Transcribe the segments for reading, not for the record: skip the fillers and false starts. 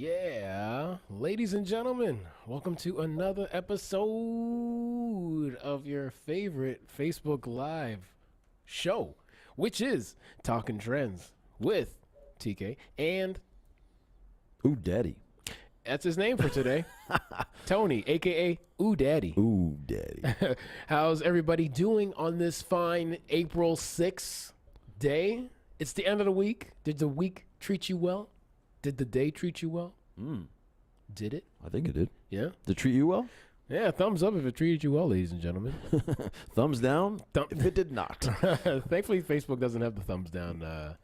Yeah, ladies and gentlemen, welcome to another episode of your favorite Facebook Live show, which is Talking Trends with TK and Ooh, Daddy. that's his name for today, Tony, aka Ooh Daddy. Ooh, Daddy. How's everybody doing on this fine April 6th day? It's the end of the week. Did the week treat you well? Did the day treat you well? Did it? I think it did. Yeah? Did it treat you well? Yeah, thumbs up if it treated you well, ladies and gentlemen. Thumbs down if it did not. Thankfully, Facebook doesn't have the thumbs down.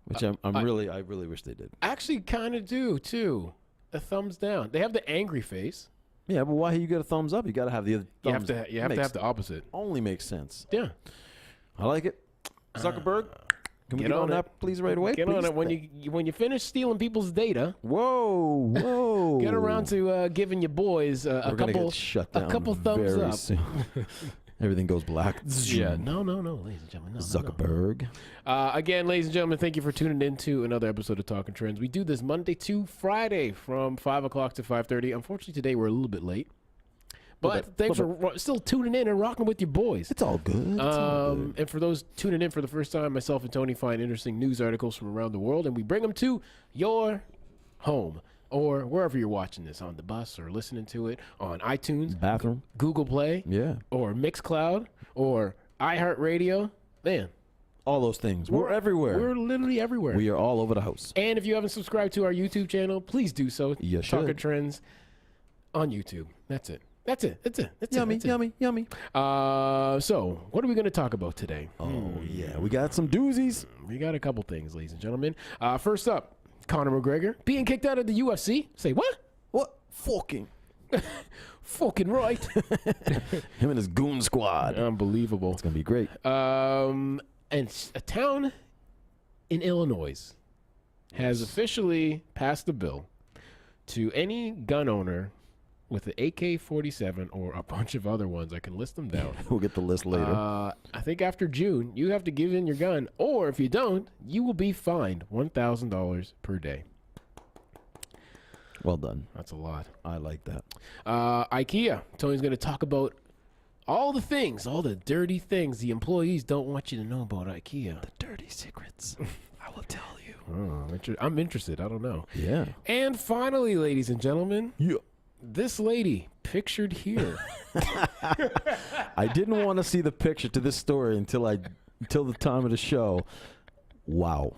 Which I really wish they did. Actually, kind of do, too. A thumbs down. They have the angry face. Yeah, but why you get a thumbs up? You got to have the other thumbs. You have to have the opposite. Only makes sense. Yeah. I like it. Zuckerberg, can we get on that, please, right away? Get on it when you finish stealing people's data. Whoa. Get around to giving your boys a couple thumbs up. Soon. Everything goes black. Yeah. No, ladies and gentlemen. No, Zuckerberg. Again, ladies and gentlemen, thank you for tuning in to another episode of Talking Trends. We do this Monday to Friday from 5 o'clock to 5:30. Unfortunately, today we're a little bit late. But thanks for still tuning in and rocking with your boys. It's all good. And for those tuning in for the first time, myself and Tony find interesting news articles from around the world, and we bring them to your home or wherever you're watching this, on the bus or listening to it on iTunes, Bathroom, Google Play, yeah, or Mixcloud, or iHeartRadio. Man, all those things. We're everywhere. We're literally everywhere. We are all over the house. And if you haven't subscribed to our YouTube channel, please do so. You Talking should. Trends on YouTube. That's it. That's Yummy. So, what are we going to talk about today? Oh, yeah. We got some doozies. We got a couple things, ladies and gentlemen. First up, Conor McGregor being kicked out of the UFC. Say what? What? Fucking right. him and his goon squad. Unbelievable. It's going to be great. And a town in Illinois has officially passed a bill to any gun owner with an AK-47 or a bunch of other ones. I can list them down. We'll get the list later. I think after June, you have to give in your gun, or if you don't, you will be fined $1,000 per day. Well done. That's a lot. I like that. Ikea. Tony's going to talk about all the things, all the dirty things the employees don't want you to know about Ikea. The dirty secrets. I will tell you. Oh, I'm interested. I don't know. Yeah. And finally, ladies and gentlemen, this lady pictured here. I didn't want to see the picture to this story until the time of the show. Wow.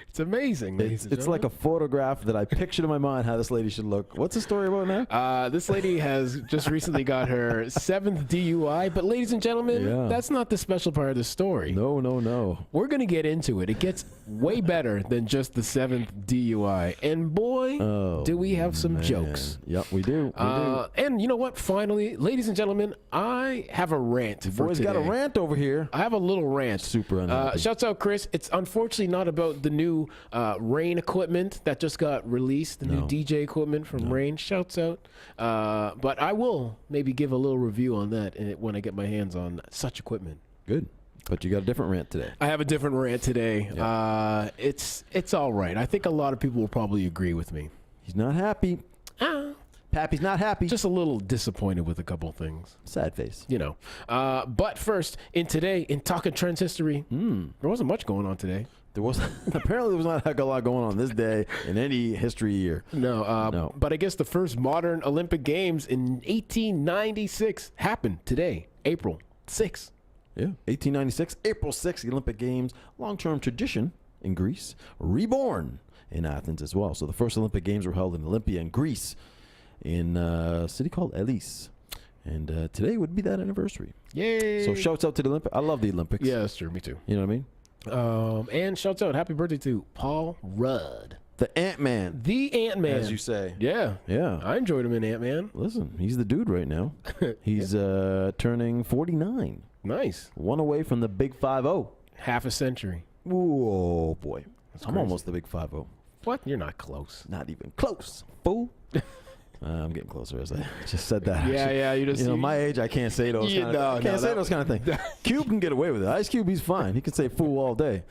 It's amazing. It's like a photograph that I pictured in my mind how this lady should look. What's the story about now? This lady has just recently got her 7th DUI. But ladies and gentlemen, that's not the special part of the story. No. We're going to get into it. It gets way better than just the 7th DUI. And boy, do we have some jokes. Yep, we do. And you know what? Finally, ladies and gentlemen, I have a rant for Boy's today. got a rant over here. I have a little rant. Super unhappy. Shouts out, Chris. It's unfortunately not about the new Rain equipment that just got released, the new DJ equipment from Rain. Shouts out. But I will maybe give a little review on that when I get my hands on such equipment. Good. But you got a different rant today. I have a different rant today. Yeah. It's all right. I think a lot of people will probably agree with me. He's not happy. Pappy's not happy. Just a little disappointed with a couple things. Sad face. You know. But first, in Talking Trends history, there wasn't much going on today. Apparently there was not a heck of a lot going on this day in any history year. No. But I guess the first modern Olympic Games in 1896 happened today, April 6th. Yeah, 1896, April 6th, the Olympic Games, long-term tradition in Greece, reborn in Athens as well. So the first Olympic Games were held in Olympia in Greece, in a city called Elis. And today would be that anniversary. Yay! So shouts out to the Olympics. I love the Olympics. Yeah, that's true. Me too. You know what I mean? And shouts out, happy birthday to Paul Rudd. The Ant-Man. The Ant-Man. As you say. Yeah. Yeah. I enjoyed him in Ant-Man. Listen, he's the dude right now. He's turning 49. Nice. One away from the big 5-0. Half a century. Oh, boy. That's I'm crazy. almost the big 5-0. What? You're not close. Not even close, fool. I'm getting closer as I just said that. Yeah. You just my age, I can't say those. Can't say those kind of things. Cube can get away with it. Ice Cube, he's fine. He can say fool all day.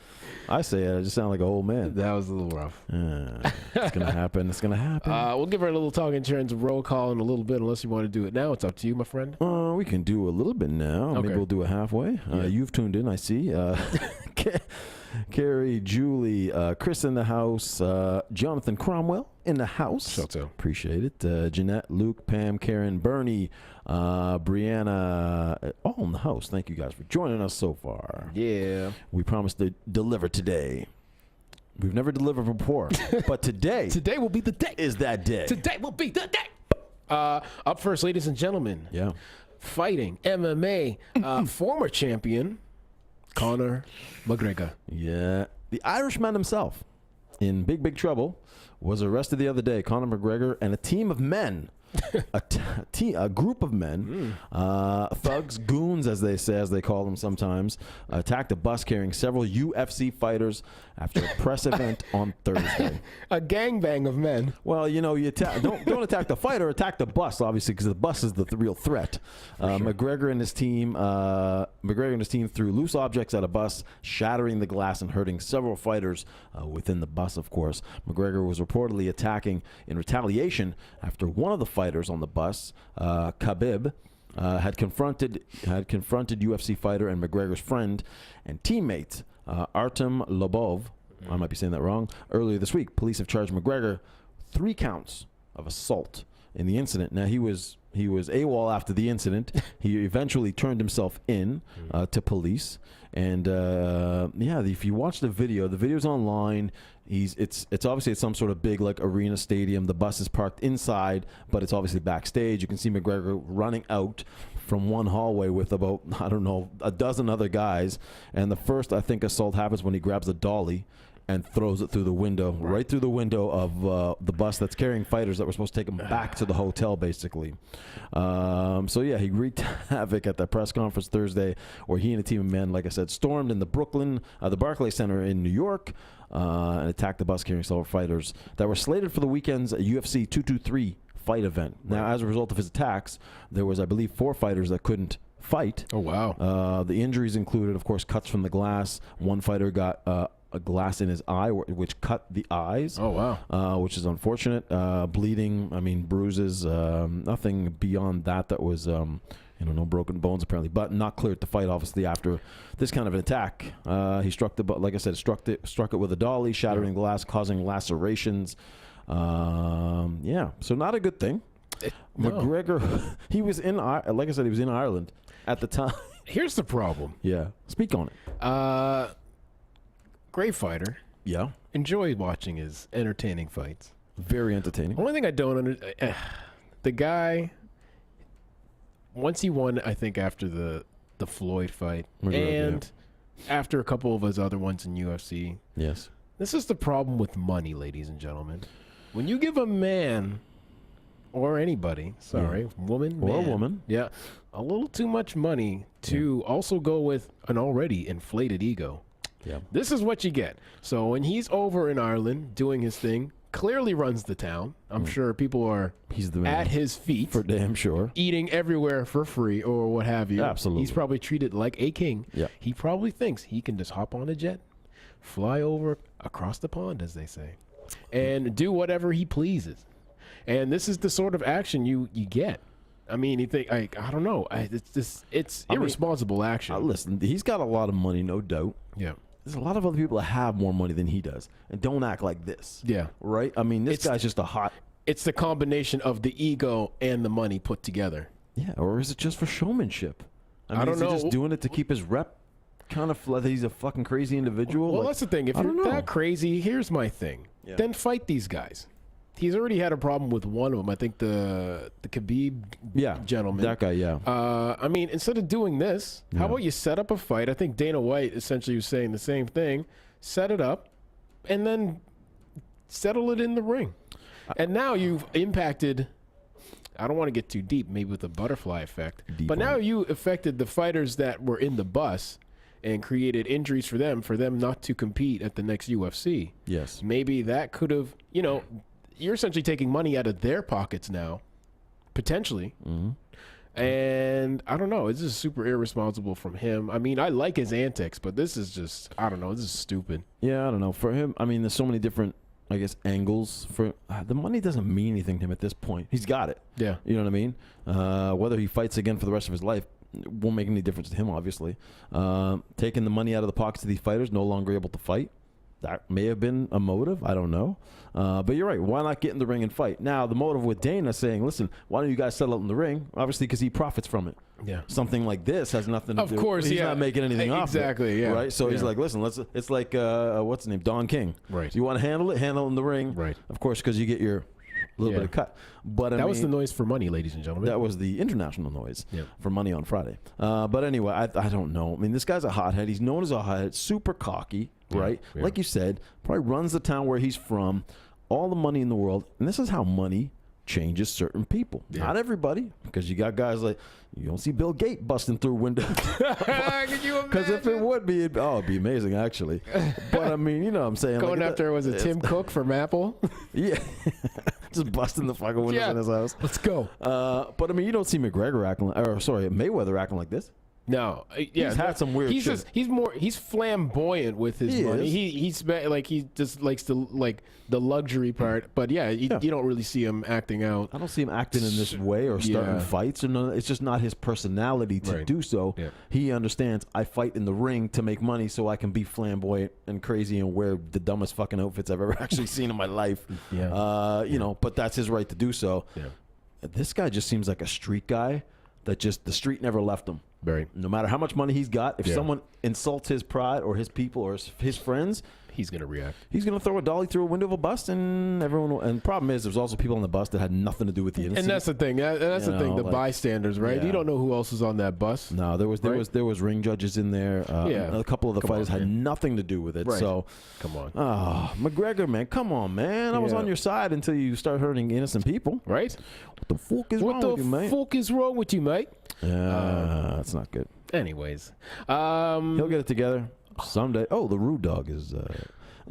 I say it. I just sound like an old man. That was a little rough. It's gonna happen. It's gonna happen. We'll give her a little talk in terms of roll call in a little bit, unless you want to do it now. It's up to you, my friend. We can do a little bit now. Okay. Maybe we'll do it halfway. You've tuned in, I see. Carrie, Julie, Chris in the house, Jonathan Cromwell in the house. So. Appreciate it. Jeanette, Luke, Pam, Karen, Bernie, Brianna, all in the house. Thank you guys for joining us so far. Yeah. We promise to deliver today. We've never delivered before, but today will be the day. Is that day. Today will be the day. Up first, ladies and gentlemen. Yeah. Fighting MMA former champion Conor McGregor. Yeah. The Irishman himself, in big trouble, was arrested the other day. Conor McGregor and a team of men, a group of men, thugs, goons, as they call them sometimes, attacked a bus carrying several UFC fighters after a press event on Thursday. A gangbang of men. Well, you don't attack the fighter, attack the bus, obviously, because the bus is the real threat. Sure. McGregor and his team threw loose objects at a bus, shattering the glass and hurting several fighters within the bus. Of course, McGregor was reportedly attacking in retaliation after one of the fighters on the bus, Khabib, had confronted UFC fighter and McGregor's friend and teammate Artem Lobov. I might be saying that wrong. Earlier this week, police have charged McGregor 3 counts of assault in the incident. Now, he was AWOL after the incident. He eventually turned himself in to police. And if you watch the video's online. It's obviously at some sort of big like arena stadium. The bus is parked inside, but it's obviously backstage. You can see McGregor running out from one hallway with about, I don't know, a dozen other guys. And the first, I think, assault happens when he grabs a dolly and throws it through the window, right through the window of the bus that's carrying fighters that were supposed to take him back to the hotel, basically. He wreaked havoc at that press conference Thursday, where he and a team of men, like I said, stormed in the Barclays Center in New York, and attacked the bus carrying several fighters that were slated for the weekend's UFC 223 fight event. Now, as a result of his attacks, there was, I believe, 4 fighters that couldn't fight. Oh, wow. The injuries included, of course, cuts from the glass. One fighter got a glass in his eye, which cut the eyes. Oh, wow. Which is unfortunate. Bleeding, bruises, nothing beyond that was, no broken bones apparently, but not cleared to fight, obviously, after this kind of an attack. He struck like I said, struck it with a dolly, shattering glass, causing lacerations. So not a good thing. No. McGregor, he was in Ireland at the time. Here's the problem. Yeah. Speak on it. Great fighter. Yeah. Enjoy watching his entertaining fights. Very entertaining. Only thing I don't understand, the guy, once he won, I think, after the Floyd fight, and after a couple of his other ones in UFC. Yes. This is the problem with money, ladies and gentlemen. When you give a man, or anybody, woman, or man, a woman, a little too much money to also go with an already inflated ego. Yeah. This is what you get. So when he's over in Ireland doing his thing, clearly runs the town. I'm sure people are at his feet. For damn sure. Eating everywhere for free or what have you. Absolutely. He's probably treated like a king. Yeah. He probably thinks he can just hop on a jet, fly over across the pond, as they say, and do whatever he pleases. And this is the sort of action you get. I mean, you think, I don't know. It's irresponsible action. Listen, he's got a lot of money, no doubt. Yeah. There's a lot of other people that have more money than he does and don't act like this. Yeah. Right? I mean, this guy's just a hot... It's the combination of the ego and the money put together. Yeah, or is it just for showmanship? I don't know. Is he just doing it to keep his rep kind of like he's a fucking crazy individual? Well, that's the thing. If you're that crazy, here's my thing. Yeah. Then fight these guys. He's already had a problem with one of them. I think the Khabib gentleman. That guy, yeah. I mean, instead of doing this, how about you set up a fight? I think Dana White essentially was saying the same thing. Set it up, and then settle it in the ring. And now you've impacted, I don't want to get too deep, maybe with the butterfly effect, but now you affected the fighters that were in the bus and created injuries for them not to compete at the next UFC. Yes. Maybe that could have, you're essentially taking money out of their pockets now, potentially. And I don't know. It's just super irresponsible from him. I mean, I like his antics, but this is just, I don't know. This is stupid. Yeah, I don't know. For him, I mean, there's so many different, I guess, angles. For the money doesn't mean anything to him at this point. He's got it. Yeah. You know what I mean? Whether he fights again for the rest of his life won't make any difference to him, obviously. Taking the money out of the pockets of these fighters, no longer able to fight. That may have been a motive. I don't know. But you're right. Why not get in the ring and fight? Now, the motive with Dana saying, listen, why don't you guys settle up in the ring? Obviously, because he profits from it. Yeah. Something like this has nothing to do. Of course, he's not making anything off it. Exactly, yeah. Right? So he's like, listen, it's like, what's his name? Don King. Right. You want to handle it? Handle it in the ring. Right. Of course, because you get your little bit of cut. But that was the noise for money, ladies and gentlemen. That was the international noise for Money on Friday. But anyway, I don't know. I mean, this guy's a hothead. He's known as a hothead, super cocky, right? Yeah. Like you said, probably runs the town where he's from, all the money in the world. And this is how money changes certain people. Yeah. Not everybody, because you got guys like, you don't see Bill Gates busting through windows. Can you imagine? Because if it would be, it'd be amazing, actually. But I mean, you know what I'm saying? Going after, was it Tim Cook from Apple? Yeah. Just busting the fucking windows in his house. Let's go. But I mean, you don't see Mayweather acting like this. No, yeah, he's had some weird shit. Just he's flamboyant with his money. He's like, he just likes to like the luxury part. But yeah, you don't really see him acting out. I don't see him acting in this way or starting fights or none. It's just not his personality to do so. Yeah. He understands, I fight in the ring to make money so I can be flamboyant and crazy and wear the dumbest fucking outfits I've ever actually seen in my life. Yeah. You know, but that's his right to do so. Yeah. This guy just seems like a street guy that just the street never left him. Very. No matter how much money he's got, if someone insults his pride or his people or his friends, he's going to react. He's going to throw a dolly through a window of a bus, and everyone will, and the problem is there's also people on the bus that had nothing to do with the incident. And that's the thing. That's the thing. The bystanders, right? Yeah. You don't know who else is on that bus. No, there was ring judges in there. A couple of the fighters had nothing to do with it. Right. So come on. McGregor, man, come on, man. I was on your side until you start hurting innocent people. Right? What the fuck is wrong with you, mate? What the fuck is wrong with you, mate? That's not good. Anyways, he'll get it together someday. Oh, the Rude Dog is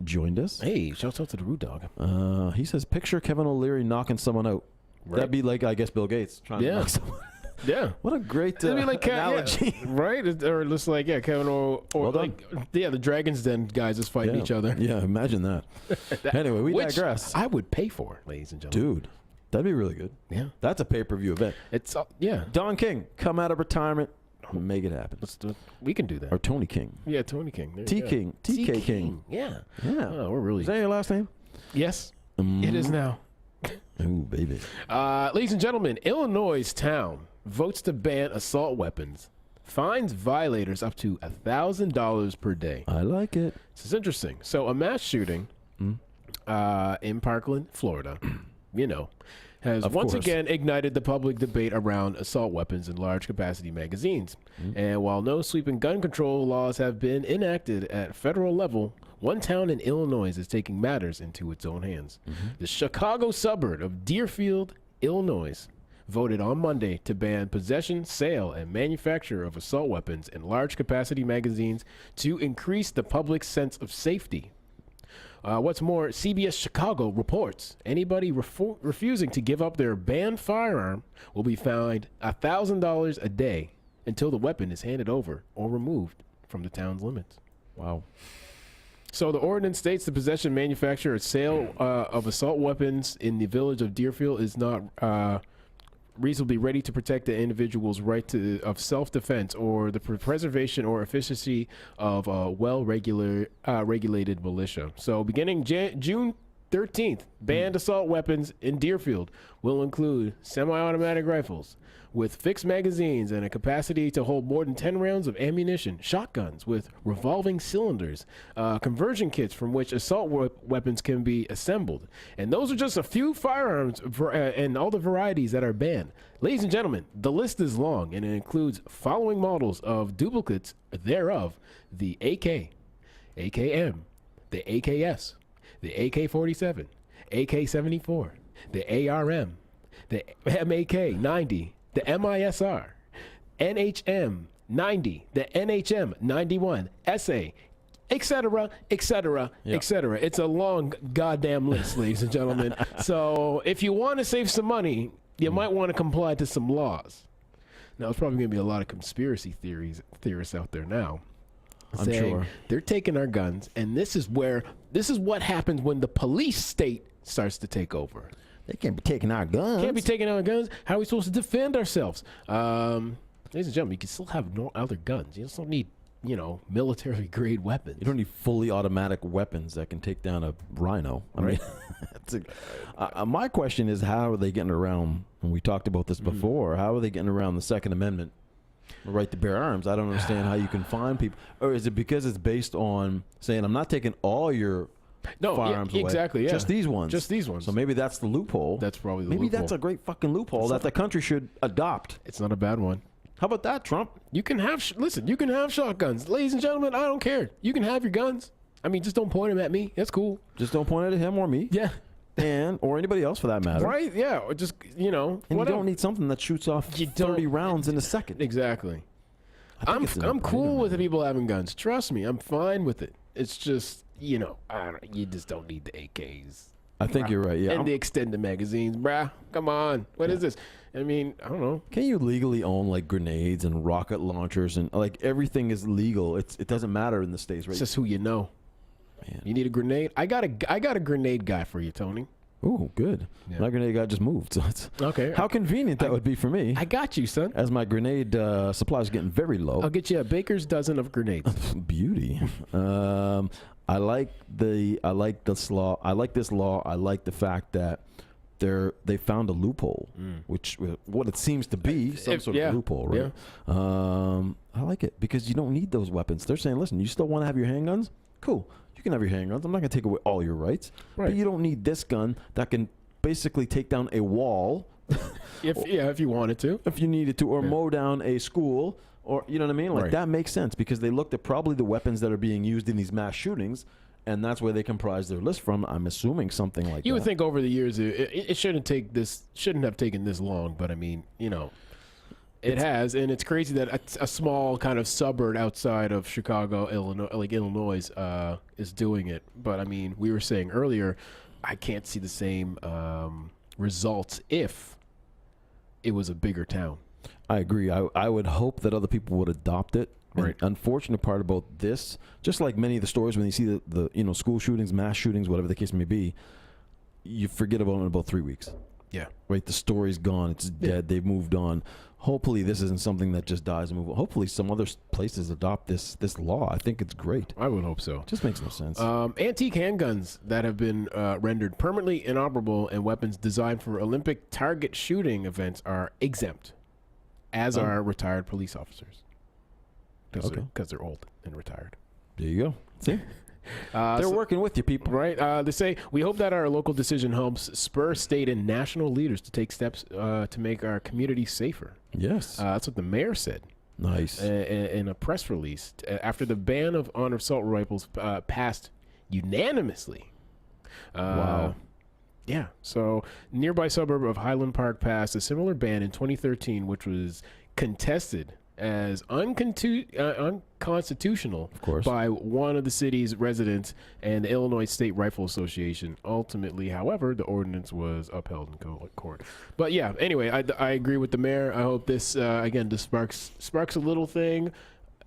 joined us. Hey, shout out to the Rude Dog. He says, picture Kevin O'Leary knocking someone out. Right. That'd be like, I guess, Bill Gates trying to knock someone. Yeah. What a great analogy. Yeah, right? Or just like, Kevin the Dragon's Den guys just fighting each other. Yeah, imagine that. Anyway, we digress. I would pay for, ladies and gentlemen. Dude, that'd be really good. Yeah. That's a pay-per-view event. It's, Don King, come out of retirement. Make it happen. We can do that. Or Tony King. Yeah, Tony King. TK King. Yeah. Yeah. Oh, we're really. Is that your last name? Yes. It is now. Ooh, baby. Ladies and gentlemen, Illinois town votes to ban assault weapons. Fines violators up to $1,000 per day. I like it. This is interesting. So a mass shooting in Parkland, Florida, has once again ignited the public debate around assault weapons and large capacity magazines. And while no sweeping gun control laws have been enacted at federal level, one town in Illinois is taking matters into its own hands. The Chicago suburb of Deerfield, Illinois, voted on Monday to ban possession, sale, and manufacture of assault weapons and large capacity magazines to increase the public's sense of safety. What's more, CBS Chicago reports anybody refusing to give up their banned firearm will be fined $1,000 a day until the weapon is handed over or removed from the town's limits. Wow. So the ordinance states the possession, manufacture, or sale of assault weapons in the village of Deerfield is not reasonably ready to protect the individual's right of self-defense or the preservation or efficiency of a well-regulated militia. So beginning June 13th, banned assault weapons in Deerfield will include semi-automatic rifles with fixed magazines and a capacity to hold more than 10 rounds of ammunition, shotguns with revolving cylinders, conversion kits from which assault weapons can be assembled. And those are just a few firearms and all the varieties that are banned. Ladies and gentlemen, the list is long, and it includes following models of duplicates thereof: the AK, AKM, the AKS, the AK-47, AK-74, the ARM, the MAK-90, the MISR, NHM 90, the NHM 91, SA, etc., etc., Yeah. etc. It's a long goddamn list, ladies and gentlemen. So if you want to save some money, you might want to comply to some laws. Now, there's probably going to be a lot of conspiracy theorists out there now. I'm saying sure. they're taking our guns, and this is what happens when the police state starts to take over. They can't be taking our guns. Can't be taking our guns. How are we supposed to defend ourselves? Ladies and gentlemen, you can still have no other guns. You just don't need, military grade weapons. You don't need fully automatic weapons that can take down a rhino. I mean, my question is, how are they getting around? And we talked about this before. How are they getting around the Second Amendment, the right to bear arms? I don't understand how you can find people. Or is it because it's based on saying, I'm not taking all your firearms away. Exactly, yeah. Just these ones. Just these ones. So maybe that's the loophole. That's probably the maybe loophole. that's a great fucking loophole that the country should adopt. It's not a bad one. How about that, Trump? You can have you can have shotguns, ladies and gentlemen. I don't care. You can have your guns. I mean, just don't point them at me. That's cool. Just don't point it at him or me. Yeah. Or anybody else for that matter. Right? Yeah. Or just And you don't need something that shoots off 30 rounds in a second. Exactly. I think I'm cool with the people having guns. Trust me, I'm fine with it. It's just you just don't need the AKs. I think you're right. Yeah. And the extended magazines, bruh. Come on. What is this? I mean, I don't know. Can you legally own like grenades and rocket launchers and like everything is legal? It doesn't matter in the States, right? It's just who you know. Man. You need a grenade? I got a grenade guy for you, Tony. Oh, good. Yeah. My grenade guy just moved. So it's Okay. how convenient that would be for me. I got you, son. As my grenade supply is getting very low. I'll get you a baker's dozen of grenades. Beauty. I like this law. I like the fact that they found a loophole, which what it seems to be some sort of loophole, right? Yeah. I like it because you don't need those weapons. They're saying, listen, you still want to have your handguns? Cool. You can have your handguns. I'm not going to take away all your rights. Right. But you don't need this gun that can basically take down a wall. if you wanted to. If you needed to, or mow down a school, or you know what I mean? Like that makes sense because they looked at probably the weapons that are being used in these mass shootings, and that's where they comprise their list from. I'm assuming something like that. You would think over the years it shouldn't have taken this long, but I mean, it has, and it's crazy that a small kind of suburb outside of Chicago, Illinois, is doing it. But I mean, we were saying earlier, I can't see the same results if it was a bigger town. I agree. I would hope that other people would adopt it. Right. The unfortunate part about this, just like many of the stories when you see the school shootings, mass shootings, whatever the case may be, you forget about it in about 3 weeks. Yeah. Right. The story's gone. It's dead. They've moved on. Hopefully this isn't something that just dies and moves on. Hopefully some other places adopt this law. I think it's great. I would hope so. Just makes no sense. Antique handguns that have been rendered permanently inoperable and weapons designed for Olympic target shooting events are exempt, as are retired police officers. Because they're old and retired. There you go. See? They're working with you, people. Right. They say, we hope that our local decision helps spur state and national leaders to take steps to make our community safer. Yes. That's what the mayor said. Nice. In a press release after the ban on assault rifles passed unanimously. Wow. Yeah. So, nearby suburb of Highland Park passed a similar ban in 2013, which was contested as unconstitutional, of course, by one of the city's residents and the Illinois State Rifle Association. Ultimately, however, the ordinance was upheld in court. But yeah, anyway, I agree with the mayor. I hope this again just sparks a little thing.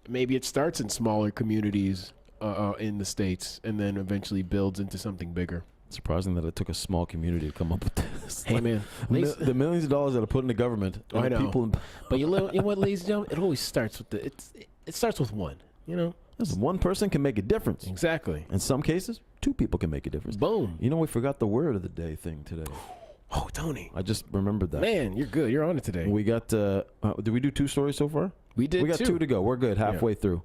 Maybe it starts in smaller communities in the states and then eventually builds into something bigger. Surprising that it took a small community to come up with this. Hey, man. The millions of dollars that are put into government. I know. People but you know what, ladies and gentlemen? It always starts with it starts with one, Listen, one person can make a difference. Exactly. In some cases, two people can make a difference. Boom. We forgot the word of the day thing today. Oh, Tony. I just remembered that. Man, you're good. You're on it today. We got, did we do 2 stories so far? We did. We got 2 to go. We're good. Halfway through.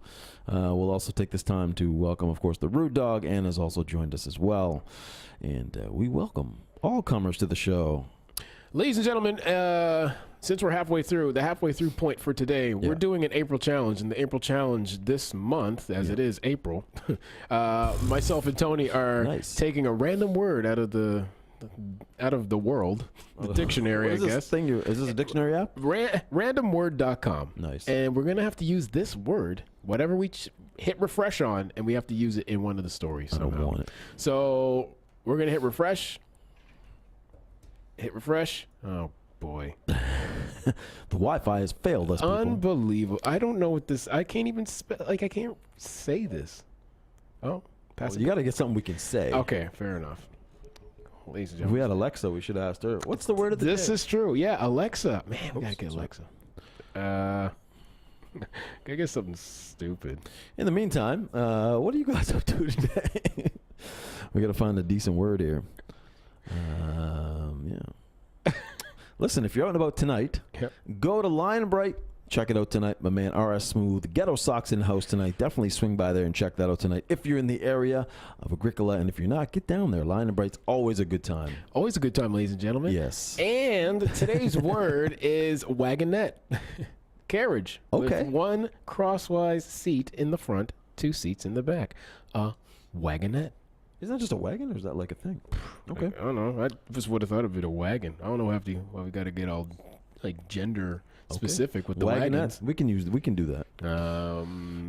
We'll also take this time to welcome, of course, the Rude Dog. Anna's also joined us as well. And we welcome all comers to the show. Ladies and gentlemen, since we're halfway through, the halfway through point for today, we're doing an April challenge. And the April challenge this month, as it is April, myself and Tony are taking a random word out of the world, the dictionary, I guess. Is this a dictionary app? Randomword.com. Nice. And we're going to have to use this word whatever we hit refresh on, and we have to use it in one of the stories. I don't somehow. want it. So we're gonna hit refresh. Hit refresh. Oh boy. The Wi-Fi has failed us, people. Unbelievable. I don't know what this. I can't even I can't say this. Oh, pass You got to get something we can say. Okay, fair enough. Ladies and If we gentlemen, had Alexa, we should have asked her. What's the word of the this day? is true. Yeah, Alexa. Man, we gotta get Alexa. Gotta get something stupid. In the meantime, what are you guys up to today? We got to find a decent word here. Yeah. Listen, if you're out and about tonight, Yep. go to Lion Bright. Check it out tonight. My man RS Smooth. Ghetto Socks in the house tonight. Definitely swing by there and check that out tonight. If you're in the area of Agricola, and if you're not, get down there. Lion Bright's always a good time. Always a good time, ladies and gentlemen. Yes. And today's word is wagonette. Carriage. Okay. With one crosswise seat in the front, 2 seats in the back. A wagonette. Isn't that just a wagon, or is that like a thing? Okay. I don't know. I just would have thought of it a wagon. I don't know why we got to get all like gender specific with the wagons. We can do that.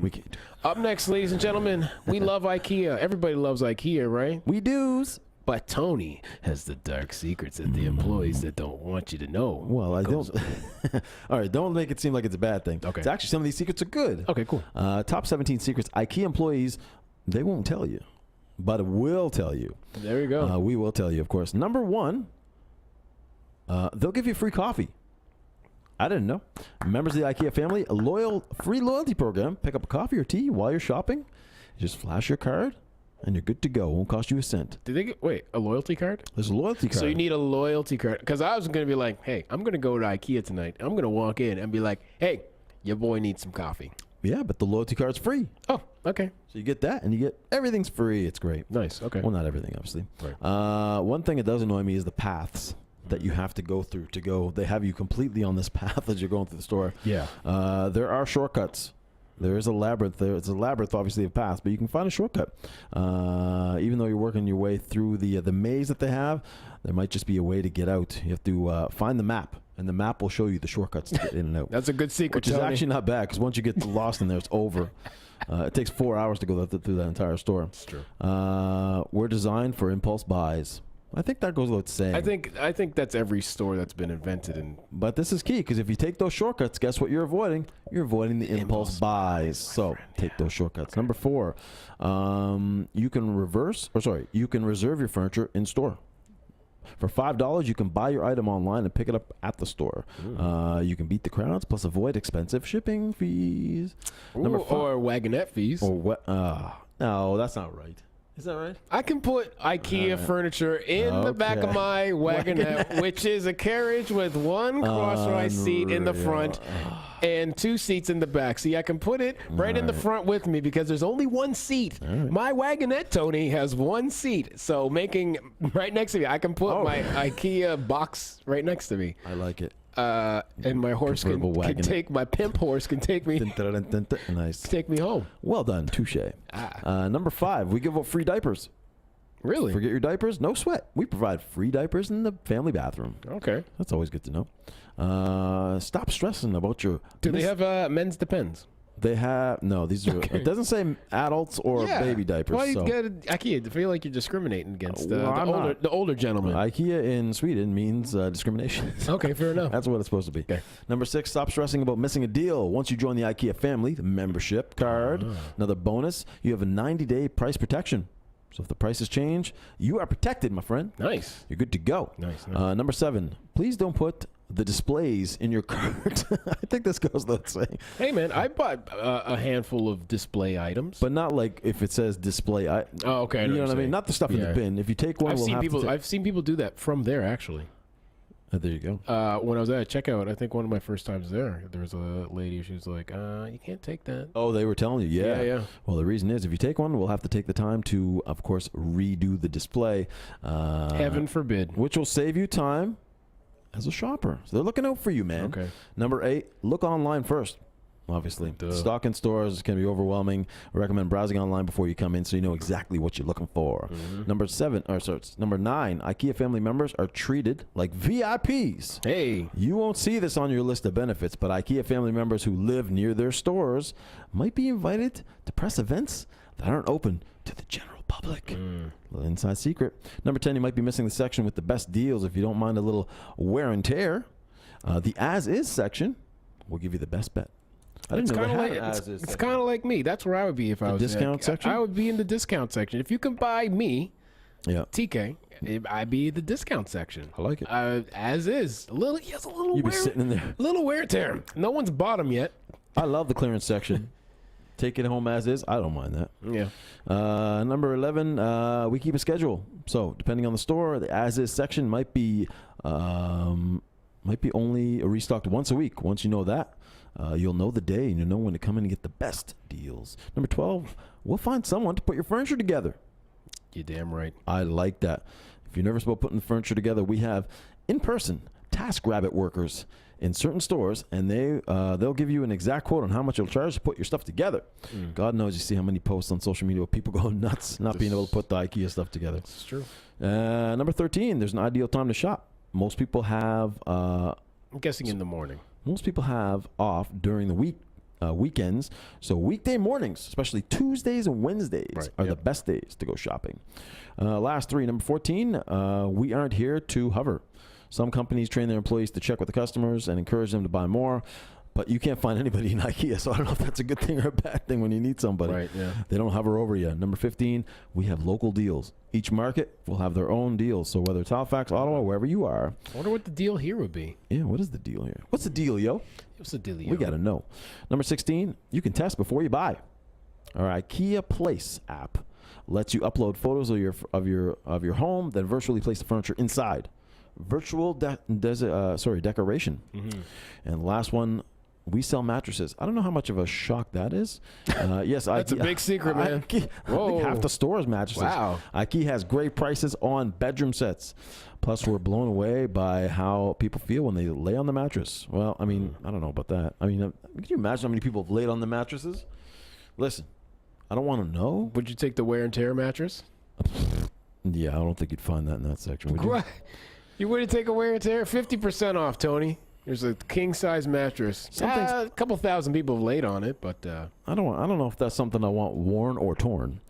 We can. Up next, ladies and gentlemen, we love IKEA. Everybody loves IKEA, right? We do's. But Tony has the dark secrets that the employees that don't want you to know. Well, I don't. All right, don't make it seem like it's a bad thing. Okay. It's actually, some of these secrets are good. Okay, cool. Top 17 secrets IKEA employees, they won't tell you, but we'll tell you. There you go. We will tell you, of course. Number 1, they'll give you free coffee. I didn't know. Members of the IKEA family, a free loyalty program. Pick up a coffee or tea while you're shopping. Just flash your card, and you're good to go. Won't cost you a cent. Did they get a loyalty card? There's a loyalty card. So you need a loyalty card. Because I was going to be like, hey, I'm going to go to IKEA tonight. I'm going to walk in and be like, hey, your boy needs some coffee. Yeah, but the loyalty card's free. Oh, okay. So you get that, and you get everything's free. It's great. Nice. Okay. Well, not everything, obviously. Right. One thing that does annoy me is the paths that you have to go through to go. They have you completely on this path as you're going through the store. Yeah. There are shortcuts. There is a labyrinth there. It's a labyrinth, obviously, of paths, but you can find a shortcut. Even though you're working your way through the maze that they have, there might just be a way to get out. You have to find the map, and the map will show you the shortcuts to get in and out. That's a good secret, Which is Tony. actually not bad, because once you get lost in there, it's over. It takes 4 hours to go through that entire store. That's true. We're designed for impulse buys. I think that goes without saying. I think that's every store that's been invented. But this is key, because if you take those shortcuts, guess what you're avoiding? You're avoiding the impulse buys. So take those shortcuts. Number 4, you can reserve your furniture in store. For $5, you can buy your item online and pick it up at the store. You can beat the crowds, plus avoid expensive shipping fees. Number 5, or wagonette fees. or what? No, that's not right. Is that right? I can put IKEA furniture in the back of Okay. my wagonette, which is a carriage with one crosswise seat in the front and 2 seats in the back. See, I can put it right in the front with me because there's only 1 seat. My wagonette, Tony, has 1 seat. So making right next to me, I can put my IKEA box right next to me. I like it. And my horse can take, my pimp horse can take me Nice. take me home. Well done. Touche. Number 5, we give out free diapers. Really? Forget your diapers? No sweat. We provide free diapers in the family bathroom. Okay. That's always good to know. Stop stressing about your... Do they have men's Depends? They have... No, these are... It doesn't say adults or baby diapers. Why so. you get IKEA? I feel like you're discriminating against Well, the older gentlemen. IKEA in Sweden means discrimination. Okay, fair enough. That's what it's supposed to be. Okay. Number 6, stop stressing about missing a deal. Once you join the IKEA family, the membership card, another bonus, you have a 90-day price protection. So if the prices change, you are protected, my friend. Nice. You're good to go. Nice. Number 7, please don't put the displays in your cart. I think this goes without saying. Hey, man, I bought a handful of display items. But not like if it says display. Oh, okay. I You know what I mean? Not the stuff in the bin. If you take one, I've seen people do that from there, actually. There you go. When I was at checkout, I think one of my first times there was a lady. She was like, "You can't take that." Oh, they were telling you, Yeah. Well, the reason is if you take one, we'll have to take the time to, of course, redo the display. Heaven forbid. Which will save you time as a shopper. So they're looking out for you, man. Okay. Number 8, look online first. obviously. Duh. Stock in stores can be overwhelming. I recommend browsing online before you come in so you know exactly what you're looking for. Number 9, IKEA family members are treated like VIPs. Hey. You won't see this on your list of benefits, but IKEA family members who live near their stores might be invited to press events that aren't open to the general public. Little inside secret. Number 10, you might be missing the section with the best deals if you don't mind a little wear and tear. The as-is section will give you the best bet. I didn't know they had an as-is It's section. kind of like me. That's where I would be if I was discount section? I would be in the discount section. If you can buy me, Yeah, TK, I'd be the discount section. I like it. As is. He has a little You'd be wear, sitting in there. little wear and tear. No one's bought them yet. I love the clearance section. Take it home as is. I don't mind that. Yeah. Number 11, we keep a schedule. So depending on the store, the as is section might be only restocked once a week. Once you know that, you'll know the day and you'll know when to come in and get the best deals. Number 12, we'll find someone to put your furniture together. You're damn right. I like that. If you're nervous about putting the furniture together, we have in-person TaskRabbit workers in certain stores, and they'll give you an exact quote on how much it'll charge to put your stuff together. God knows, you see how many posts on social media where people go nuts not being able to put the IKEA stuff together. It's true. Number 13, there's an ideal time to shop. Most people have I'm guessing in the morning. most people have off during the weekends. So weekday mornings, especially Tuesdays and Wednesdays, are the best days to go shopping. Last 3, number 14, we aren't here to hover. Some companies train their employees to check with the customers and encourage them to buy more, but you can't find anybody in IKEA, so I don't know if that's a good thing or a bad thing when you need somebody. Right, yeah. They don't hover over you. Number 15, we have local deals. Each market will have their own deals, so whether it's Halifax, Ottawa, wherever you are. I wonder what the deal here would be. Yeah, what is the deal here? What's the deal, yo? What's the dealio? We got to know. Number 16, you can test before you buy. Our IKEA Place app lets you upload photos of your home, then virtually place the furniture inside. Virtual decoration. And the last one, we sell mattresses. I don't know how much of a shock that is. Yes, That's a big secret, man. I think half the store is mattresses. Wow. IKEA has great prices on bedroom sets. Plus, we're blown away by how people feel when they lay on the mattress. Well, I mean, I don't know about that. I mean, can you imagine how many people have laid on the mattresses? Listen, I don't want to know. Would you take the wear and tear mattress? Yeah, I don't think you'd find that in that section, would you? What? You wouldn't take a wear and tear? 50% off, Tony. There's a king size mattress. A couple thousand people have laid on it, but I don't know if that's something I want worn or torn.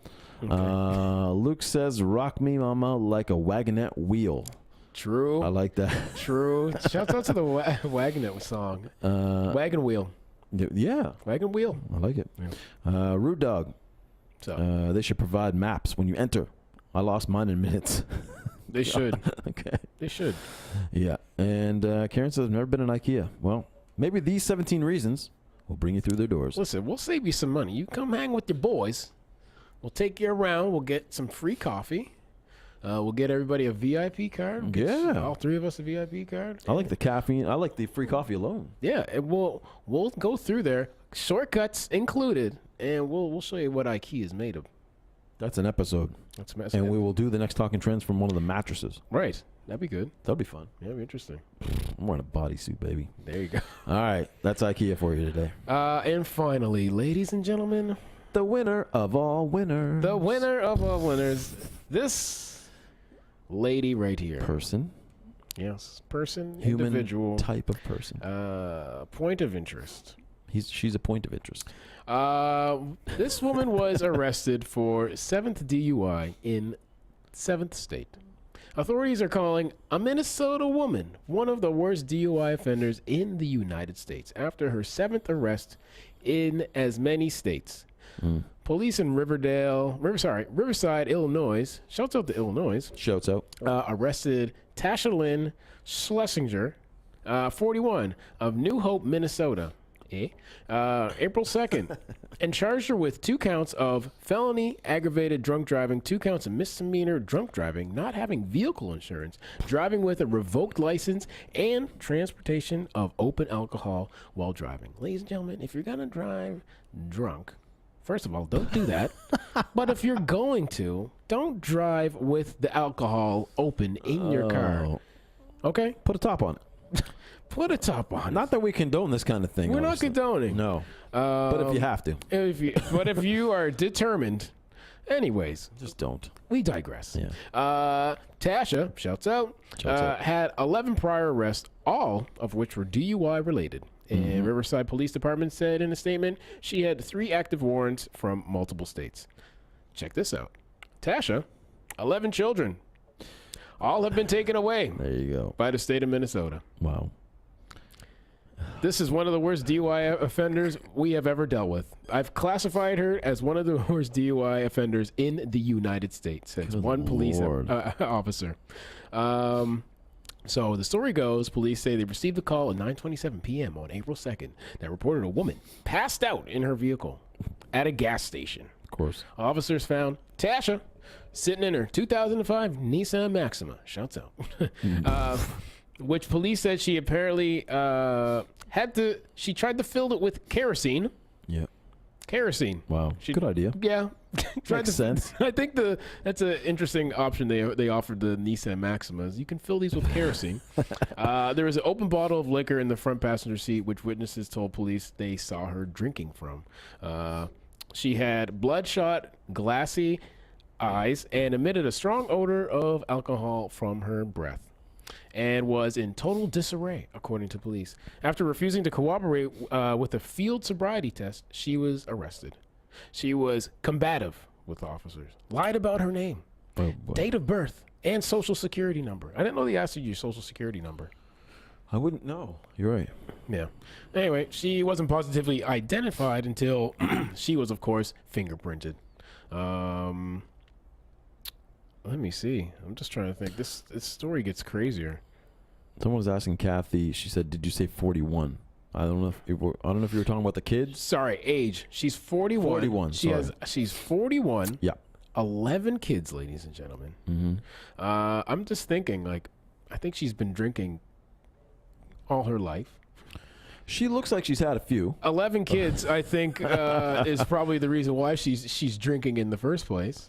Okay. Luke says, "Rock me, mama, like a wagonette wheel." True. I like that. True. Shout out to the Wagonette song. Wagon wheel. Yeah, Wagon wheel. I like it. Yeah. Rude Dog. So they should provide maps when you enter. I lost mine in minutes. they should. Okay. They should. Yeah. And Karen says, "I've never been in IKEA." Well, maybe these 17 reasons will bring you through their doors. Listen, we'll save you some money. You come hang with your boys. We'll take you around. We'll get some free coffee. We'll get everybody a VIP card. Yeah. All 3 of us a VIP card. I like the caffeine. I like the free coffee alone. Yeah, and we'll go through there, shortcuts included, and we'll show you what IKEA is made of. That's an episode. And we will do the next Talking Trends from one of the mattresses. Right. That'd be good. That'll be fun. Yeah, that'd be interesting. I'm wearing a bodysuit, baby. There you go. All right. That's IKEA for you today. And finally, ladies and gentlemen, the winner of all winners. The winner of all winners. This lady right here. Person. Yes. Person, Human individual. Type of person. Point of interest. She's a point of interest. This woman was arrested for 7th DUI in 7th state. Authorities are calling a Minnesota woman one of the worst DUI offenders in the United States after her 7th arrest in as many states. Police in Riverside, Illinois, shouts out to Illinois, Shouts out. arrested Tasha Lynn Schlesinger, 41, of New Hope, Minnesota, April 2nd, and charged her with 2 counts of felony aggravated drunk driving, 2 counts of misdemeanor drunk driving, not having vehicle insurance, driving with a revoked license, and transportation of open alcohol while driving. Ladies and gentlemen, if you're going to drive drunk, first of all, don't do that. But if you're going to, don't drive with the alcohol open in your car. Okay? Put a top on it. Put a top on. Not that we condone this kind of thing. We're obviously. not condoning. No. But if you have to. If you are determined. Anyways. Just don't. We digress. Yeah. Tasha, shouts out, had 11 prior arrests, all of which were DUI related. And Riverside Police Department said in a statement she had 3 active warrants from multiple states. Check this out. Tasha, 11 children. All have been taken away. There you go. By the state of Minnesota. Wow. This is one of the worst DUI offenders we have ever dealt with. I've classified her as one of the worst DUI offenders in the United States, says one police officer. So the story goes, police say they received a call at 9:27 p.m. on April 2nd that reported a woman passed out in her vehicle at a gas station. Of course. Officers found Tasha sitting in her 2005 Nissan Maxima. Shouts out. Which police said she apparently she tried to fill it with kerosene. Yeah. Kerosene. Wow. Good idea. Yeah. Makes sense. I think that's an interesting option they offered the Nissan Maximas. You can fill these with kerosene. There was an open bottle of liquor in the front passenger seat, which witnesses told police they saw her drinking from. She had bloodshot, glassy eyes and emitted a strong odor of alcohol from her breath, and was in total disarray, according to police. After refusing to cooperate with a field sobriety test, she was arrested. She was combative with officers, lied about her name, date of birth, and social security number. I didn't know they asked you your social security number. I wouldn't know. You're right. Yeah. Anyway, she wasn't positively identified until she was, of course, fingerprinted. Let me see. I'm just trying to think. This story gets crazier. Someone was asking Kathy. She said, "Did you say 41?" I don't know if you were talking about the kids. Sorry, age. She's 41. 41. She's 41. Yeah. 11 kids, ladies and gentlemen. Mm-hmm. I'm just thinking, I think she's been drinking all her life. She looks like she's had a few. 11 kids, I think, is probably the reason why she's drinking in the first place.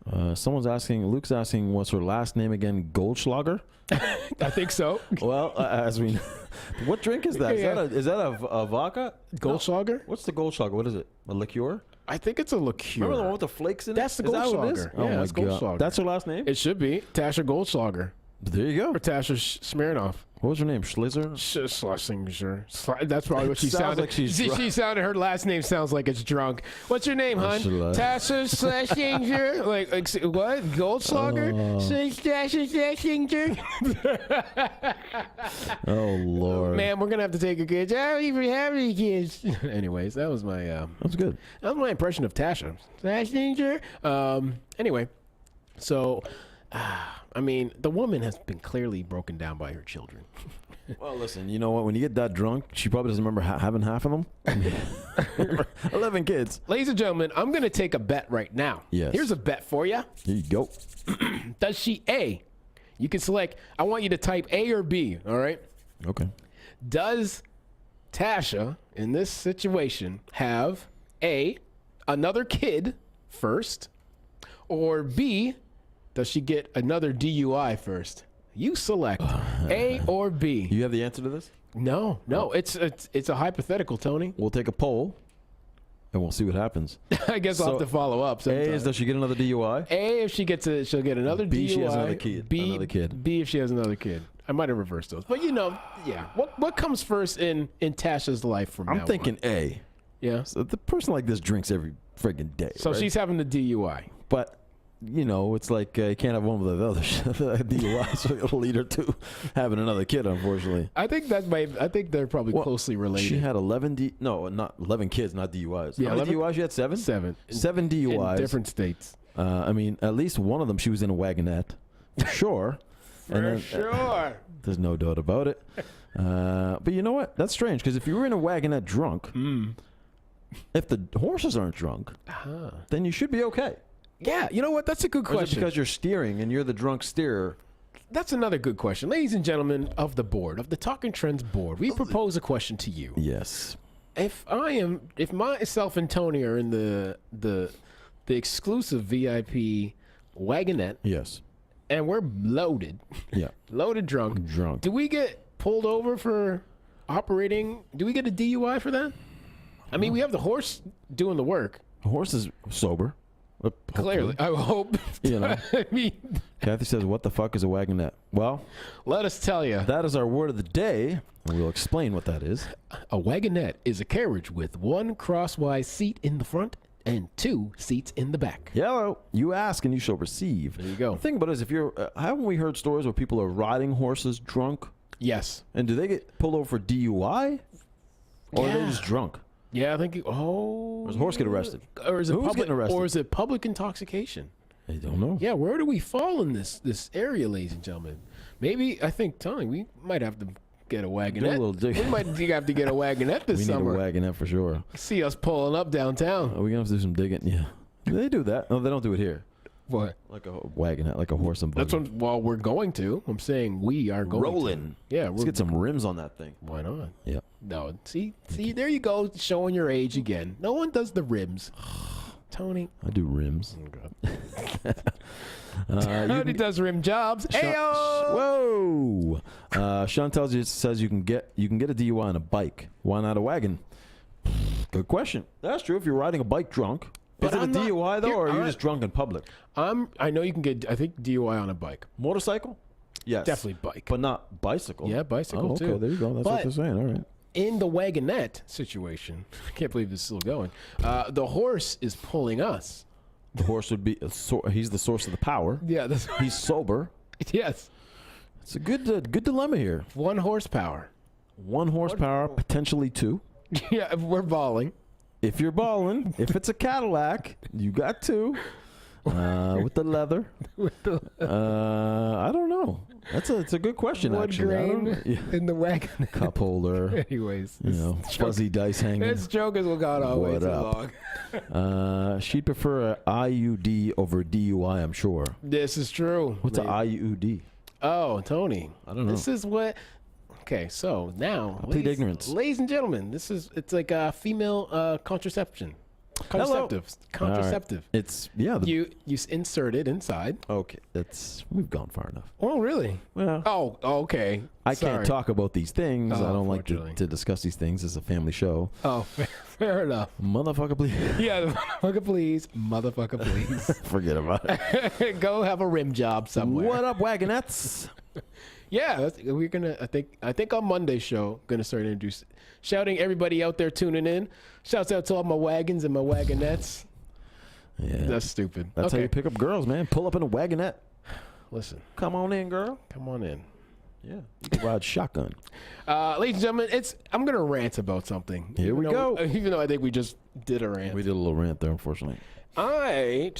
Luke's asking, what's her last name again? Goldschlager? I think so. Well, as we know, what drink is that? Is that a vodka? Goldschlager? No. What's the Goldschlager? What is it? A liqueur? I think it's a liqueur. Remember the one with the flakes in it? That's the Goldschlager. Oh yeah, my that's God. Goldschlager. That's her last name? It should be. Tasha Goldschlager. There you go. Or Tasha Smirnoff. What was her name? Schlitzer? Schlesinger. That's probably what she sounded like. She sounded. Her last name sounds like it's drunk. What's your name, hon? Tasha Schlesinger. like what? Goldschlager? Tasha Schlesinger. Oh Lord. Man, we're gonna have to take a kid. I don't even have any kids. Anyways, that was my. That's good. That was my impression of Tasha Schlesinger. Anyway, so. I mean, the woman has been clearly broken down by her children. Well, listen, you know what? When you get that drunk, she probably doesn't remember having half of them. 11 kids. Ladies and gentlemen, I'm going to take a bet right now. Yes. Here's a bet for you. Here you go. Does she A? You can select. I want you to type A or B, all right? Okay. Does Tasha, in this situation, have A, another kid first, or B, does she get another DUI first? You select A or B. You have the answer to this? No. It's a hypothetical, Tony. We'll take a poll, and we'll see what happens. I guess I'll have to follow up sometime. A is, does she get another DUI? A, if she gets she'll get another B, DUI. she has another kid. B, if she has another kid. I might have reversed those. But, yeah. What comes first in Tasha's life from now on? I'm thinking A. Yeah. So the person like this drinks every friggin' day. So right? she's having the DUI. But... it's like you can't have one with the other DUI, so it'll lead her to having another kid, unfortunately. I think they're probably closely related. She had 11 not 11 kids, not DUIs. Yeah, How many 11? DUIs? She had 7? 7 DUIs. in different states. I mean, at least one of them she was in a wagonette, for sure. Sure. There's no doubt about it. But you know what? That's strange, because if you were in a wagonette drunk, if the horses aren't drunk, then you should be okay. Yeah, you know what? That's a good question. Or is it because you're steering and you're the drunk steerer? That's another good question. Ladies and gentlemen of the board, of the Talking Trends board, we propose a question to you. Yes. If myself and Tony are in the exclusive VIP wagonette. Yes. And we're loaded. Yeah. Loaded drunk. Do we get pulled over for operating. Do we get a DUI for that? I mean, we have the horse doing the work. The horse is sober. Clearly, I hope. You know. I mean, Kathy says, "What the fuck is a wagonette?" Well, let us tell you. that is our word of the day, and we'll explain what that is. A wagonette is a carriage with one crosswise seat in the front and 2 seats in the back. Yellow, you ask and you shall receive. There you go. The thing about it is, if you're, haven't we heard stories where people are riding horses drunk? Yes. And do they get pulled over for DUI? Or are they Yeah. just drunk? Yeah, I think. Or does a horse get arrested? Or is it Who's getting arrested? Or is it public intoxication? I don't know. Yeah, where do we fall in this area, ladies and gentlemen? Maybe I think, Tony, we might have to get a wagonette. Do a little dig. We might have to get a wagonette this We need summer. a wagonette for sure. See us pulling up downtown. Are we going to have to do some digging? Yeah. They do that. No, they don't do it here. What? Like a wagonette, like a horse and buggy. That's what. Well, we're going to. I'm saying we are going. Rolling. To. Yeah, Let's get some rims on that thing. Why not? Yeah. No, see, there you go, showing your age again. No one does the rims. Tony. I do rims. Oh, God. Tony does rim jobs. Whoa! Sean says you can get a DUI on a bike. Why not a wagon? Good question. That's true. If you're riding a bike drunk, But is it a I'm not- DUI though, here, or are you alright. just drunk in public? I know you can get. I think DUI on a bike. Motorcycle? Yes, Definitely bike. but not bicycle. Yeah, bicycle, oh, okay, too. there you go. That's what But- they're saying. All right. In the wagonette situation, I can't believe this is still going. The horse is pulling us. The horse would be. He's the source of the power. Yeah, that's He's sober. yes. It's a good dilemma here. 1 horsepower. 1 horsepower, potentially 2. Yeah, if we're balling. If you're balling, if it's a Cadillac, you got 2. With the leather. I don't know. It's a good question, Wood actually. I don't grain know. Yeah. in the wagon. Cup holder. Anyways, You know, fuzzy dice hanging. this joke has gone on way What too up? long. She'd prefer a IUD over DUI, I'm sure. This is true. What's an IUD? Oh, Tony. I don't know. This is what. Okay, so now, I plead ignorance. ladies and gentlemen, it's like a female contraception. Contraceptives. Contraceptive. It's You insert it inside. okay. We've gone far enough. Oh, really? Well, Oh, okay. I Sorry. can't talk about these things. Oh, I don't like unfortunately. to discuss these things as a family show. Oh, fair enough. Motherfucker, please. Yeah, motherfucker, please. Motherfucker, please. Forget about it. Go have a rim job somewhere. What up, wagonettes? Yeah, we're gonna. I think on Monday's show, gonna start shouting everybody out there tuning in. Shouts out to all my wagons and my wagonettes. Yeah. That's stupid. That's how okay, you pick up girls, man. Pull up in a wagonette. listen. Come on in, girl. Come on in. Yeah. You can ride shotgun. Ladies and gentlemen, I'm gonna rant about something. Here we go. Even though I think we just did a rant. We did a little rant there, unfortunately. I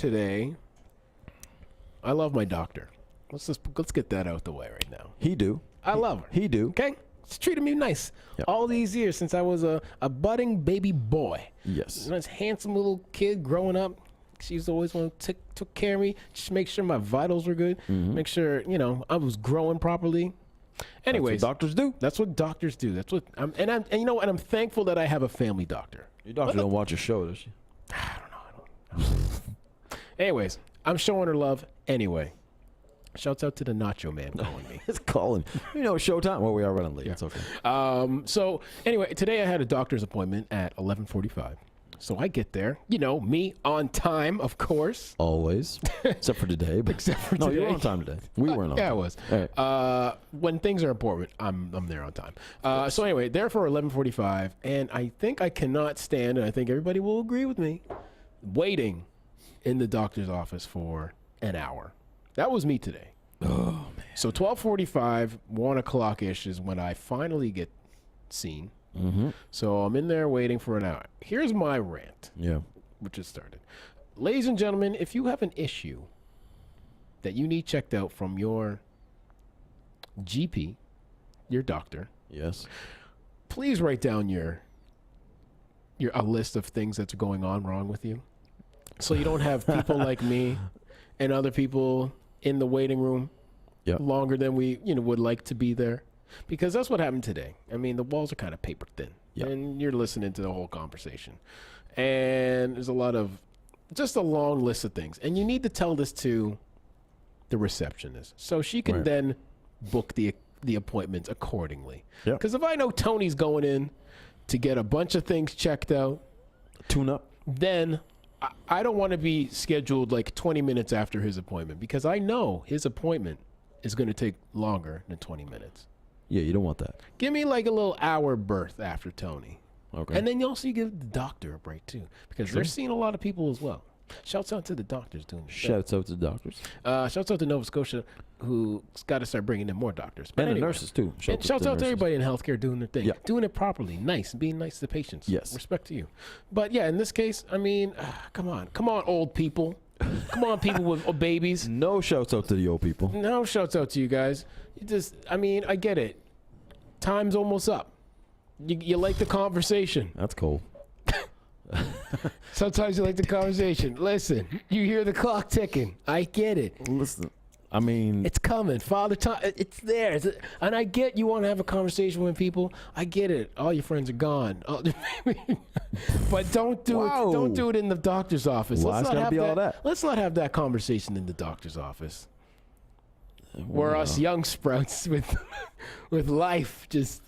love my doctor. Let's get that out the way right now. He do. I love her. He do. Okay? She's treated me nice. Yep. All these years since I was a budding baby boy. Yes. Nice handsome little kid growing up. She's always one who took care of me. Just make sure my vitals were good. Mm-hmm. Make sure, I was growing properly. Anyways, That's what doctors do. that's what doctors do. That's what and you know what? I'm thankful that I have a family doctor. Your doctor don't watch your show, does she? Anyways, I'm showing her love anyway. Shouts out to the Nacho Man calling me. It's calling. Showtime. Well, we are running late. It's okay. So anyway, today I had a doctor's appointment at 11:45. So I get there, me on time, of course. Always. Except for today. But Except for no, you were today. on time today. We weren't on Yeah, I time. was. All right. When things are important, I'm there on time. So anyway, there for 11:45, and I think I cannot stand, and I think everybody will agree with me, waiting in the doctor's office for an hour. That was me today. Oh, man. So 12:45, 1 o'clock ish is when I finally get seen. Mm-hmm. So I'm in there waiting for an hour. Here's my rant, Yeah. which has started. Ladies and gentlemen, if you have an issue that you need checked out from your GP, your doctor, Yes. please write down a list of things that's going on wrong with you, so you don't have people like me and other people in the waiting room Yep. longer than we would like to be there, because that's what happened today. I mean, the walls are kind of paper thin, Yep. and you're listening to the whole conversation, and there's just a long list of things, and you need to tell this to the receptionist so she can Right. then book the the appointments accordingly. Yeah. Because if I know Tony's going in to get a bunch of things checked out, tune up, then I don't want to be scheduled like 20 minutes after his appointment, because I know his appointment is going to take longer than 20 minutes. Yeah, you don't want that. Give me like a little hour berth after Tony. Okay. And then you also give the doctor a break too, because they're seeing a lot of people as well. Shouts out to the doctors doing this. Shouts out to the doctors. Shouts out to Nova Scotia, who's got to start bringing in more doctors. But And anyway, the nurses, too. Shouts out to everybody in healthcare doing their thing. Yeah. Doing it properly, nice, being nice to patients. Yes. Respect to you. But yeah, in this case, I mean, come on, old people. Come on, people with babies. No shouts out to the old people. No shouts out to you guys. I mean, I get it. Time's almost up. You like the conversation. That's cold. Sometimes you like the conversation. Listen, you hear the clock ticking. I get it. Listen, I mean, It's coming. Father time. It's there. And I get you want to have a conversation with people. I get it. All your friends are gone. But don't do it. Don't do it in the doctor's office. Why it's gotta be all that? Let's not have that conversation in the doctor's office. We're us young sprouts with life just.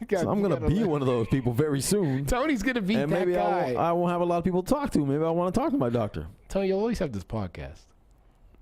so I'm gonna be one of those people very soon. Tony's gonna be And that maybe guy. I won't have a lot of people to talk to. Maybe I want to talk to my doctor. Tony, you'll always have this podcast.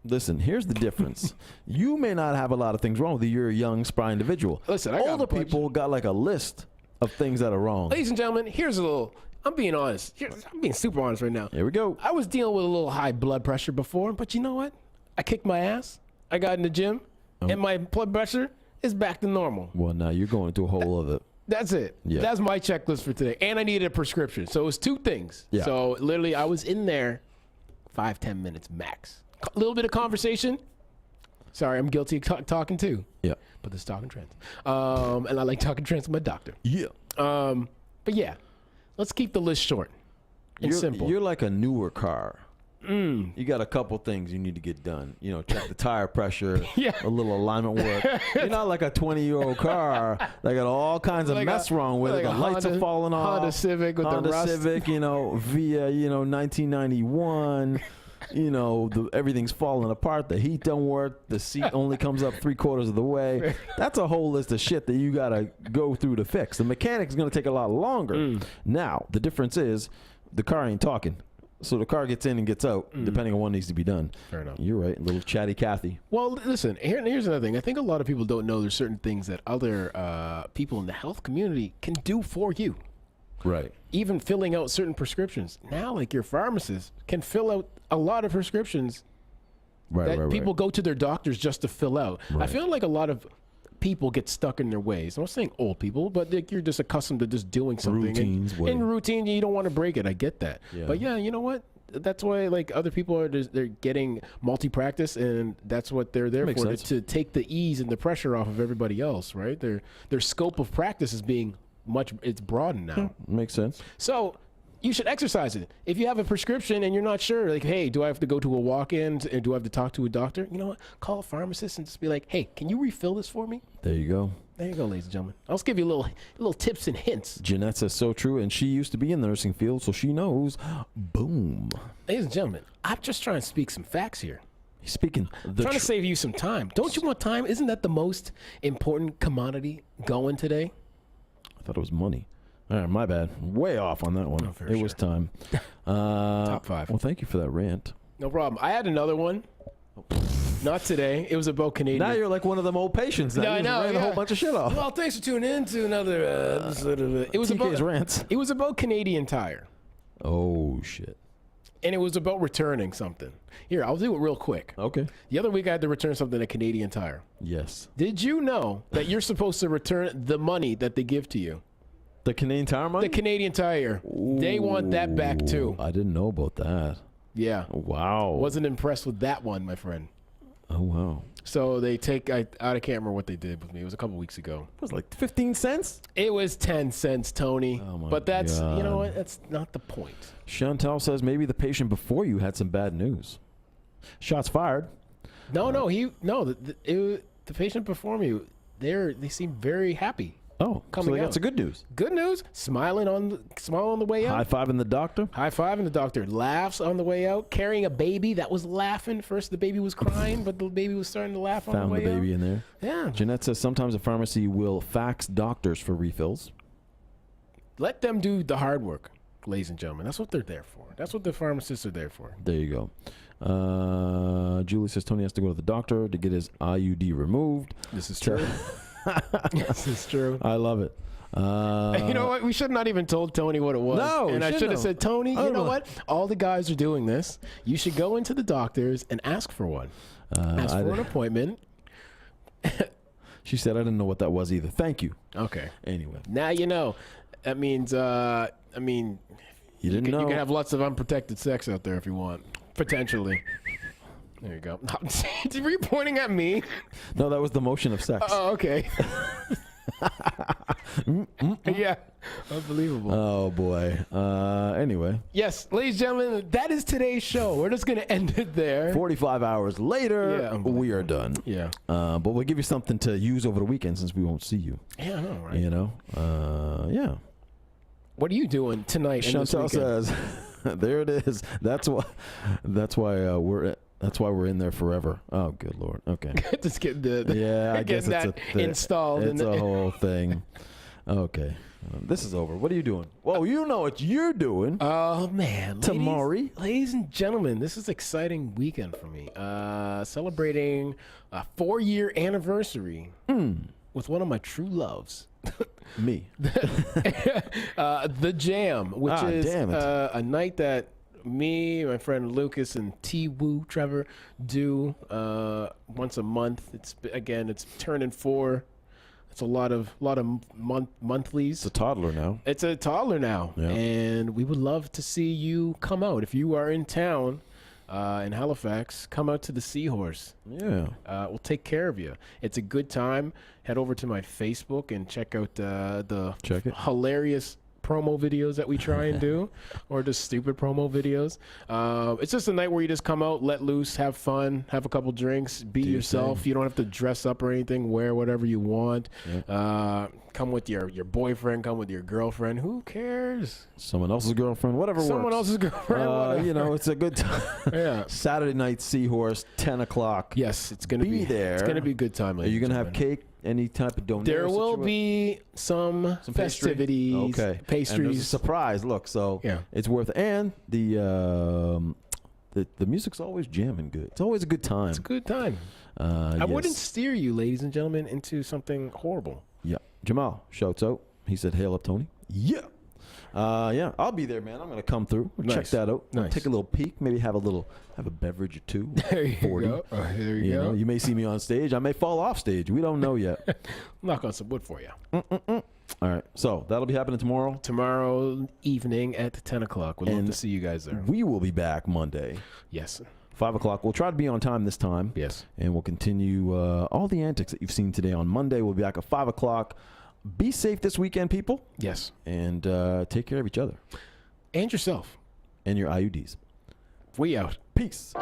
Listen, here's the difference. You may not have a lot of things wrong with you. You're a young, spry individual. Listen, I got older a bunch. people got like a list of things that are wrong. Ladies and gentlemen, here's a little. I'm being honest. I'm being super honest right now. Here we go. I was dealing with a little high blood pressure before, but you know what? I kicked my ass. I got in the gym, and my blood pressure is back to normal. Well, now you're going to a whole other. That's it. Yeah. That's my checklist for today. And I needed a prescription. So it was two things. Yeah. So literally, I was in there 5-10 minutes max. A little bit of conversation. Sorry, I'm guilty of talking too. Yeah. But this talking trends. And I like talking trends with my doctor. Yeah. But yeah, let's keep the list short and simple. You're like a newer car. You got a couple things you need to get done. You know, check the tire pressure, Yeah. a little alignment work. You're not like a 20-year-old car that got all kinds of Like mess wrong with like it. The a lights are falling off. Honda Civic with Honda the rust. Civic, you know, via 1991. You know, everything's falling apart. The heat don't work. The seat only comes up 3/4 of the way. That's a whole list of shit that you got to go through to fix. The mechanic's going to take a lot longer. Now, the difference is the car ain't talking. So the car gets in and gets out, depending on what needs to be done. Fair enough. You're right. A little chatty Cathy. Well, listen, here's another thing. I think a lot of people don't know there's certain things that other people in the health community can do for you. Right. Even filling out certain prescriptions. Now, like your pharmacist can fill out a lot of prescriptions that people go to their doctors just to fill out. I Right. feel like a lot of people get stuck in their ways. I'm not saying old people, but like you're just accustomed to just doing something. Routines, In routine, you don't want to break it. I get that. Yeah. But yeah, you know what? That's why like other people are just, they're getting multi-practice, and that's what they're there Makes for, sense. to take the ease and the pressure off of everybody else, right? Their scope of practice is being it's broadened now. Makes sense. So you should exercise it. If you have a prescription and you're not sure, like, hey, do I have to go to a walk-in and do I have to talk to a doctor? You know what? Call a pharmacist and just be like, hey, can you refill this for me? There you go. There you go, ladies and gentlemen. I'll just give you little tips and hints. Jeanette says so true, and she used to be in the nursing field, so she knows. Boom. Ladies and gentlemen, I'm just trying to speak some facts here. Speaking the Trying to save you some time. Don't you want time? Isn't that the most important commodity going today? I thought it was money. All right, my bad. Way off on that one. for It was time. Top 5. Well, thank you for that rant. No problem. I had another one. Not today. It was about Canadian. Now you're like one of them old patients. Now No, I you just know, ran a whole bunch of shit off. Well, thanks for tuning in to another episode of it. It was TK's about rants. It was about Canadian Tire, Oh shit. and it was about returning something. Here, I'll do it real quick. Okay. The other week, I had to return something at Canadian Tire. Yes. Did you know that you're supposed to return the money that they give to you? The Canadian Tire money. The Canadian Tire, they want that back too. I didn't know about that. Yeah, Wow. wasn't impressed with that one, my friend. Oh wow. So they take. I can't remember what they did with me. It was a couple weeks ago. It was like 15 cents. It was 10 cents, Tony. Oh, my but that's you know God. what? That's not the point. Chantal says maybe the patient before you had some bad news. Shots fired. No, the patient before me, they seem very happy. Oh, coming so they out. got some good news. Good news. Smile on the way out. High-fiving the doctor. High-fiving the doctor. Laughs on the way out. Carrying a baby that was laughing. First the baby was crying, but the baby was starting to laugh on the way out. Found the baby in there. Yeah. Jeanette says sometimes a pharmacy will fax doctors for refills. Let them do the hard work, ladies and gentlemen. That's what they're there for. That's what the pharmacists are there for. There you go. Julie says Tony has to go to the doctor to get his IUD removed. This is true. This is true. I love it. You know what? We should not even told Tony what it was. No, and I should have said, Tony, you know what? All the guys are doing this. You should go into the doctors and ask for one. Ask for an appointment. She said, I didn't know what that was either. Thank you. Okay. Anyway. Now you know. That means, you didn't know. You can have lots of unprotected sex out there if you want. Potentially. There you go. Were you pointing at me? No, that was the motion of sex. Oh, okay. Yeah. Unbelievable. Oh, boy. Anyway. Yes, ladies and gentlemen, that is today's show. We're just going to end it there. 45 hours later, we are done. Yeah. But we'll give you something to use over the weekend since we won't see you. Yeah, I know, right? You know? Yeah. What are you doing tonight? Chantel says, there it is. That's why we're in there forever. Oh, good Lord. Okay. Just getting I guess that installed. It's a whole thing. Okay. This is over. What are you doing? Well, you know what you're doing. Oh, man. Tamari. Ladies and gentlemen, this is an exciting weekend for me. Celebrating a 4-year anniversary with one of my true loves. Me. The Jam, which is a night that me, my friend Lucas, and T-Woo Trevor do once a month. It's turning 4. It's a lot of monthlies. It's a toddler now. It's a toddler now, yeah. And we would love to see you come out. If you are in town in Halifax, come out to the Seahorse. Yeah. We'll take care of you. It's a good time. Head over to my Facebook and check out the hilarious promo videos that we try and do, or just stupid promo videos. It's just a night where you just come out, let loose, have fun, have a couple drinks, be yourself. You don't have to dress up or anything. Wear whatever you want. Yeah. Come with your boyfriend, come with your girlfriend. Who cares? Someone else's girlfriend, whatever works. Someone else's girlfriend, you know, it's a good time. Yeah. Saturday night, Seahorse, 10 o'clock. Yes, it's going to be there. It's going to be a good time. Are you going to have cake? Any type of donation? There will be some festivities, pastries. And there's a surprise. Look, so it's worth it. And the music's always jamming good. It's always a good time. It's a good time. I wouldn't steer you, ladies and gentlemen, into something horrible. Yeah. Jamal shouts out. He said, "Hail up, Tony." Yeah. Yeah, I'll be there, man. I'm gonna come through. Check that out. Nice. Take a little peek. Maybe have a beverage or two. There you go. There you go. Know, you may see me on stage. I may fall off stage. We don't know yet. Knock on some wood for you. All right. So that'll be happening tomorrow. Tomorrow evening at 10 o'clock. We'd love to see you guys there. We will be back Monday. Yes. 5 o'clock. We'll try to be on time this time. Yes. And we'll continue all the antics that you've seen today on Monday. We'll be back at 5 o'clock. Be safe this weekend, people. Yes. And take care of each other. And yourself. And your IUDs. We out. Peace.